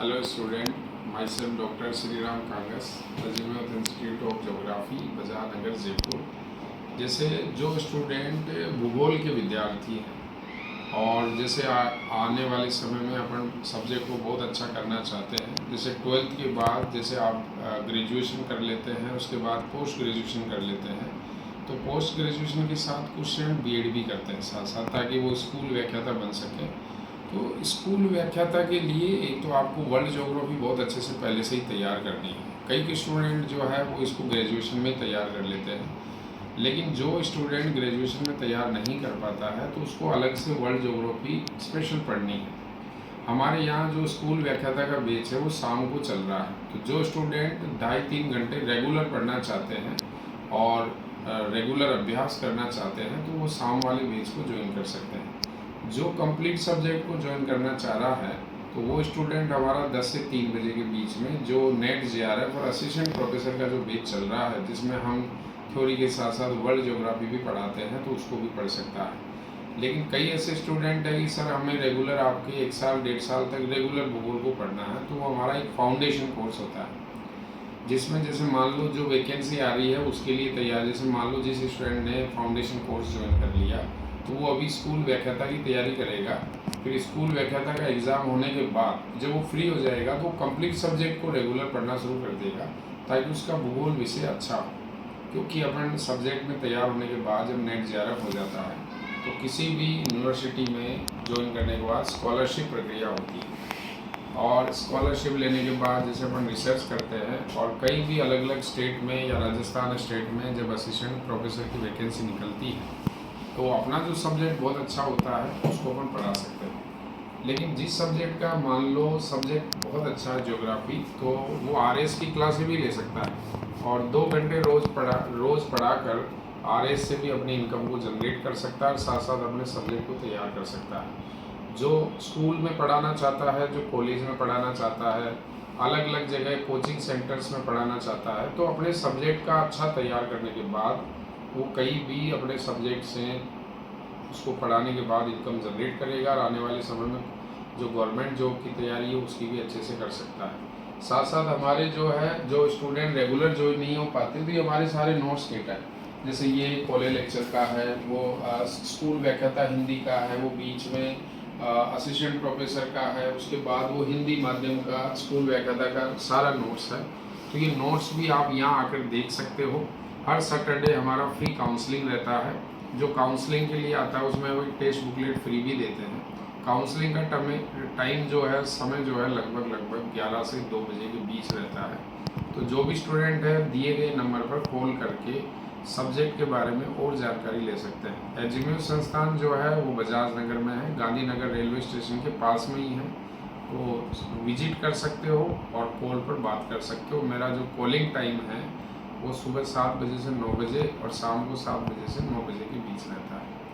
Hello student, myself Dr. Sriram Kangas, Azimuth Institute of Geography, बाजार नगर जयपुर। जैसे जो student भूगोल के विद्यार्थी हैं और जैसे आने वाले समय में अपन सब्जेक्ट को बहुत अच्छा करना चाहते हैं, जैसे 12th के बाद जैसे आप ग्रेजुएशन कर लेते हैं, उसके बाद पोस्ट ग्रेजुएशन कर लेते हैं, तो पोस्ट ग्रेजुएशन के साथ कुछ स्टूडेंट बीएड भी करते हैं साथ साथ, ताकि वो स्कूल व्याख्याता बन सकें। तो स्कूल व्याख्याता के लिए एक तो आपको वर्ल्ड ज्योग्राफी बहुत अच्छे से पहले से ही तैयार करनी है। कई स्टूडेंट जो है वो इसको ग्रेजुएशन में तैयार कर लेते हैं, लेकिन जो स्टूडेंट ग्रेजुएशन में तैयार नहीं कर पाता है तो उसको अलग से वर्ल्ड ज्योग्राफी स्पेशल पढ़नी है। हमारे यहाँ जो स्कूल व्याख्याता का बैच है वो शाम को चल रहा है, तो जो स्टूडेंट 2.5-3 घंटे रेगुलर पढ़ना चाहते हैं और रेगुलर अभ्यास करना चाहते हैं तो वो शाम वाले बैच को ज्वाइन कर सकते हैं। जो कंप्लीट सब्जेक्ट को ज्वाइन करना चाह रहा है तो वो स्टूडेंट हमारा 10 से 3 बजे के बीच में जो नेट जेआरएफ और असिस्टेंट प्रोफेसर का जो बैच चल रहा है, जिसमें हम थ्योरी के साथ साथ वर्ल्ड ज्योग्राफी भी पढ़ाते हैं, तो उसको भी पढ़ सकता है। लेकिन कई ऐसे स्टूडेंट हैं कि सर हमें रेगुलर आपके 1 साल 1.5 साल तक रेगुलर भूगोल को पढ़ना है, तो वो हमारा एक फाउंडेशन कोर्स होता है, जिसमें जैसे मान लो जो वैकेंसी आ रही है उसके लिए तैयार, जैसे मान लो जिस स्टूडेंट ने फाउंडेशन कोर्स ज्वाइन कर लिया तो वो अभी स्कूल व्याख्याता की तैयारी करेगा। फिर स्कूल व्याख्याता का एग्ज़ाम होने के बाद जब वो फ्री हो जाएगा तो कंप्लीट सब्जेक्ट को रेगुलर पढ़ना शुरू कर देगा, ताकि उसका भूगोल विषय अच्छा हो। क्योंकि अपन सब्जेक्ट में तैयार होने के बाद जब नेट जेआरएफ हो जाता है तो किसी भी यूनिवर्सिटी में ज्वाइन करने के बाद स्कॉलरशिप प्रक्रिया होती है, और स्कॉलरशिप लेने के बाद जैसे अपन रिसर्च करते हैं और कई भी अलग अलग स्टेट में या राजस्थान स्टेट में जब असिस्टेंट प्रोफेसर की वैकेंसी निकलती है तो अपना जो सब्जेक्ट बहुत अच्छा होता है उसको अपन पढ़ा सकते हैं। लेकिन जिस सब्जेक्ट का मान लो सब्जेक्ट बहुत अच्छा है ज्योग्राफी, तो वो आरएस की क्लासें भी ले सकता है और 2 घंटे रोज़ पढ़ा कर आरएस से भी अपनी इनकम को जनरेट कर सकता है और साथ साथ अपने सब्जेक्ट को तैयार कर सकता है। जो स्कूल में पढ़ाना चाहता है, जो कॉलेज में पढ़ाना चाहता है, अलग अलग जगह कोचिंग सेंटर्स में पढ़ाना चाहता है, तो अपने सब्जेक्ट का अच्छा तैयार करने के बाद वो कहीं भी अपने सब्जेक्ट से उसको पढ़ाने के बाद इनकम जनरेट करेगा और आने वाले समय में जो गवर्नमेंट जॉब की तैयारी है उसकी भी अच्छे से कर सकता है। साथ साथ हमारे जो है जो स्टूडेंट रेगुलर ज्वाइन नहीं हो पाते तो ये हमारे सारे नोट्स किट है, जैसे ये कॉलेज लेक्चर का है, वो स्कूल व्याख्याता हिंदी का है, वो बीच में असिस्टेंट प्रोफेसर का है, उसके बाद वो हिंदी माध्यम का स्कूल व्याख्याता का सारा नोट्स है। तो ये नोट्स भी आप यहाँ आकर देख सकते हो। हर सैटरडे हमारा फ्री काउंसलिंग रहता है, जो काउंसलिंग के लिए आता है उसमें वो टेक्स्ट बुकलेट फ्री भी देते हैं। काउंसलिंग का टाइम जो है, समय जो है लगभग 11 से 2 बजे के बीच रहता है। तो जो भी स्टूडेंट है दिए गए नंबर पर कॉल करके सब्जेक्ट के बारे में और जानकारी ले सकते हैं। एजिम्यूथ संस्थान जो है वो बजाज नगर में है, गांधीनगर रेलवे स्टेशन के पास में ही है, तो विजिट कर सकते हो और कॉल पर बात कर सकते हो। मेरा जो कॉलिंग टाइम है वो सुबह 7 बजे से 9 बजे और शाम को 7 बजे से 9 बजे के बीच रहता है।